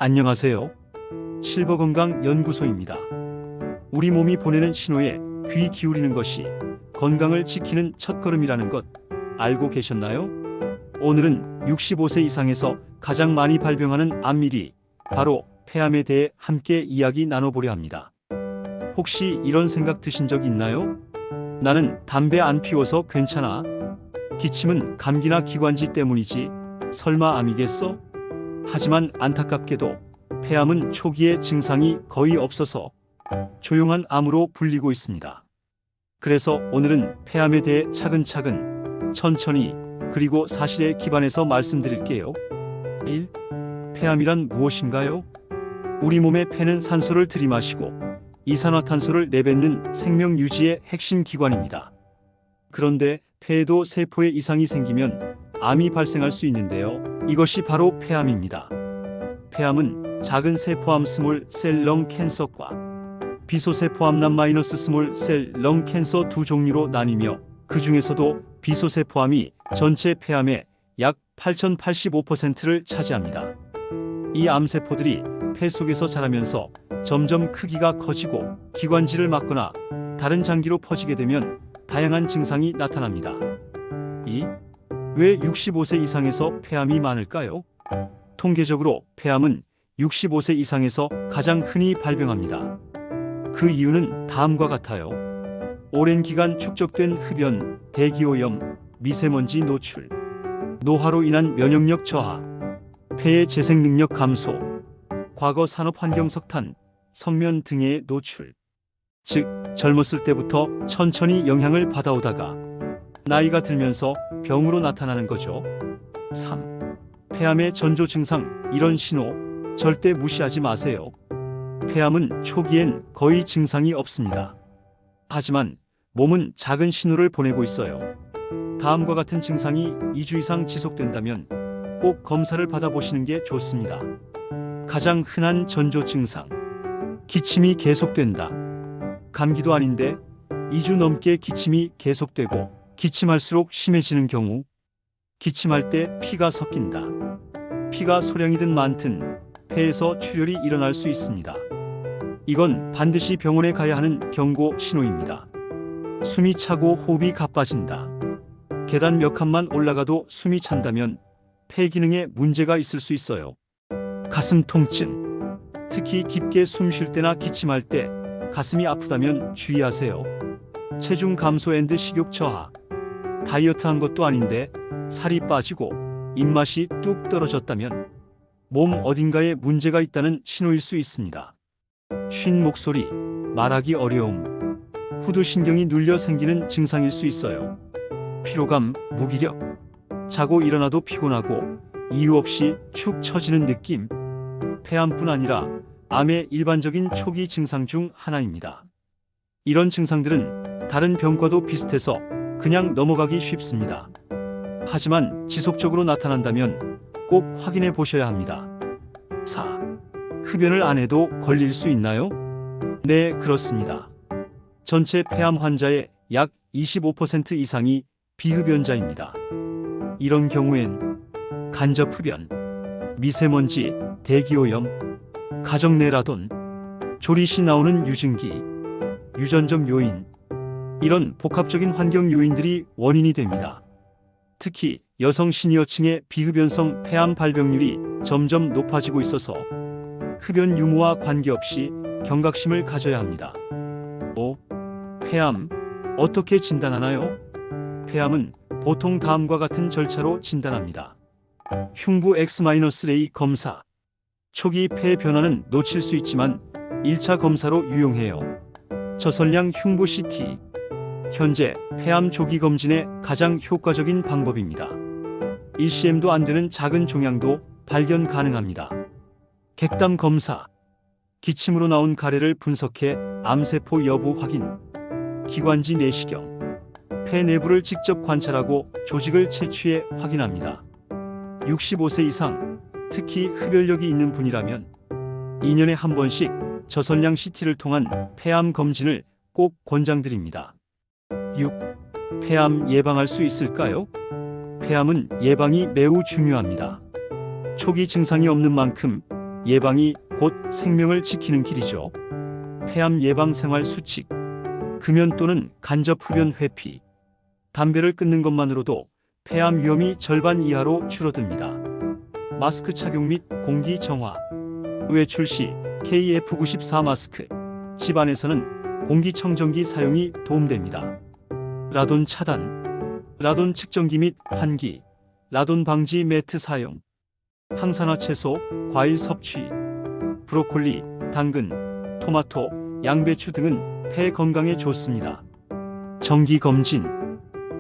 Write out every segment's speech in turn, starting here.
안녕하세요. 실버건강연구소입니다. 우리 몸이 보내는 신호에 귀 기울이는 것이 건강을 지키는 첫걸음이라는 것 알고 계셨나요? 오늘은 65세 이상에서 가장 많이 발병하는 암밀이 바로 폐암에 대해 함께 이야기 나눠보려 합니다. 혹시 이런 생각 드신 적 있나요? 나는 담배 안 피워서 괜찮아. 기침은 감기나 기관지 때문이지. 설마 암이겠어? 하지만 안타깝게도 폐암은 초기에 증상이 거의 없어서 조용한 암으로 불리고 있습니다. 그래서 오늘은 폐암에 대해 차근차근, 천천히, 그리고 사실에 기반해서 말씀드릴게요. 1. 폐암이란 무엇인가요? 우리 몸의 폐는 산소를 들이마시고 이산화탄소를 내뱉는 생명 유지의 핵심 기관입니다. 그런데 폐에도 세포에 이상이 생기면 암이 발생할 수 있는데요. 이것이 바로 폐암입니다. 폐암은 작은 세포암 스몰 셀 렁 캔서과 비소세포암 남 마이너스 스몰 셀 렁 캔서 두 종류로 나뉘며 그 중에서도 비소세포암이 전체 폐암의 약 8,085%를 차지합니다. 이 암세포들이 폐 속에서 자라면서 점점 크기가 커지고 기관지를 막거나 다른 장기로 퍼지게 되면 다양한 증상이 나타납니다. 2. 왜 65세 이상에서 폐암이 많을까요? 통계적으로 폐암은 65세 이상에서 가장 흔히 발병합니다. 그 이유는 다음과 같아요. 오랜 기간 축적된 흡연, 대기오염, 미세먼지 노출, 노화로 인한 면역력 저하, 폐의 재생 능력 감소, 과거 산업 환경 석탄, 성면 등의 노출. 즉, 젊었을 때부터 천천히 영향을 받아오다가 나이가 들면서 병으로 나타나는 거죠. 3. 폐암의 전조 증상, 이런 신호 절대 무시하지 마세요. 폐암은 초기엔 거의 증상이 없습니다. 하지만 몸은 작은 신호를 보내고 있어요. 다음과 같은 증상이 2주 이상 지속된다면 꼭 검사를 받아보시는 게 좋습니다. 가장 흔한 전조 증상. 기침이 계속된다. 감기도 아닌데 2주 넘게 기침이 계속되고 기침할수록 심해지는 경우, 기침할 때 피가 섞인다. 피가 소량이든 많든 폐에서 출혈이 일어날 수 있습니다. 이건 반드시 병원에 가야 하는 경고 신호입니다. 숨이 차고 호흡이 가빠진다. 계단 몇 칸만 올라가도 숨이 찬다면 폐 기능에 문제가 있을 수 있어요. 가슴 통증. 특히 깊게 숨 쉴 때나 기침할 때 가슴이 아프다면 주의하세요. 체중 감소 앤드 식욕 저하. 다이어트 한 것도 아닌데 살이 빠지고 입맛이 뚝 떨어졌다면 몸 어딘가에 문제가 있다는 신호일 수 있습니다. 쉰 목소리, 말하기 어려움, 후두신경이 눌려 생기는 증상일 수 있어요. 피로감, 무기력, 자고 일어나도 피곤하고 이유 없이 축 처지는 느낌. 폐암뿐 아니라 암의 일반적인 초기 증상 중 하나입니다. 이런 증상들은 다른 병과도 비슷해서 그냥 넘어가기 쉽습니다. 하지만 지속적으로 나타난다면 꼭 확인해 보셔야 합니다. 4. 흡연을 안 해도 걸릴 수 있나요? 네, 그렇습니다. 전체 폐암 환자의 약 25% 이상이 비흡연자입니다. 이런 경우엔 간접 흡연, 미세먼지, 대기오염, 가정 내 라돈, 조리 시 나오는 유증기, 유전적 요인, 이런 복합적인 환경 요인들이 원인이 됩니다. 특히 여성 시니어층의 비흡연성 폐암 발병률이 점점 높아지고 있어서 흡연 유무와 관계없이 경각심을 가져야 합니다. 5. 폐암, 어떻게 진단하나요? 폐암은 보통 다음과 같은 절차로 진단합니다. 흉부 X-ray 검사. 초기 폐 변화는 놓칠 수 있지만 1차 검사로 유용해요. 저설량 흉부 CT. 현재 폐암 조기 검진의 가장 효과적인 방법입니다. 1cm도 안 되는 작은 종양도 발견 가능합니다. 객담 검사. 기침으로 나온 가래를 분석해 암세포 여부 확인. 기관지 내시경. 폐 내부를 직접 관찰하고 조직을 채취해 확인합니다. 65세 이상, 특히 흡연력이 있는 분이라면 2년에 한 번씩 저설량 CT를 통한 폐암 검진을 꼭 권장드립니다. 6. 폐암 예방할 수 있을까요? 폐암은 예방이 매우 중요합니다. 초기 증상이 없는 만큼 예방이 곧 생명을 지키는 길이죠. 폐암 예방 생활 수칙. 금연 또는 간접 흡연 회피. 담배를 끊는 것만으로도 폐암 위험이 절반 이하로 줄어듭니다. 마스크 착용 및 공기 정화. 외출 시 KF94 마스크. 집안에서는 공기청정기 사용이 도움됩니다. 라돈 차단. 라돈 측정기 및 환기. 라돈 방지 매트 사용. 항산화 채소, 과일 섭취. 브로콜리, 당근, 토마토, 양배추 등은 폐 건강에 좋습니다. 정기 검진.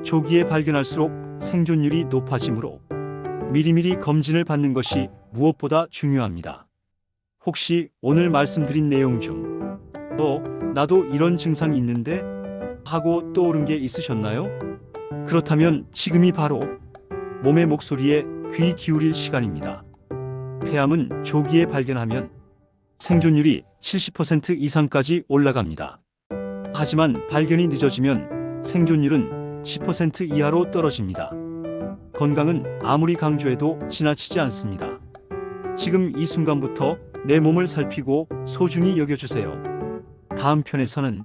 조기에 발견할수록 생존율이 높아지므로 미리미리 검진을 받는 것이 무엇보다 중요합니다. 혹시 오늘 말씀드린 내용 중 나도 이런 증상이 있는데 하고 떠오른 게 있으셨나요? 그렇다면 지금이 바로 몸의 목소리에 귀 기울일 시간입니다. 폐암은 조기에 발견하면 생존율이 70% 이상까지 올라갑니다. 하지만 발견이 늦어지면 생존율은 10% 이하로 떨어집니다. 건강은 아무리 강조해도 지나치지 않습니다. 지금 이 순간부터 내 몸을 살피고 소중히 여겨주세요. 다음 편에서는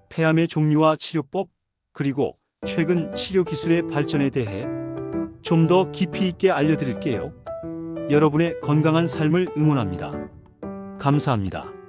폐암의 종류와 치료법, 그리고 최근 치료 기술의 발전에 대해 좀 더 깊이 있게 알려드릴게요. 여러분의 건강한 삶을 응원합니다. 감사합니다.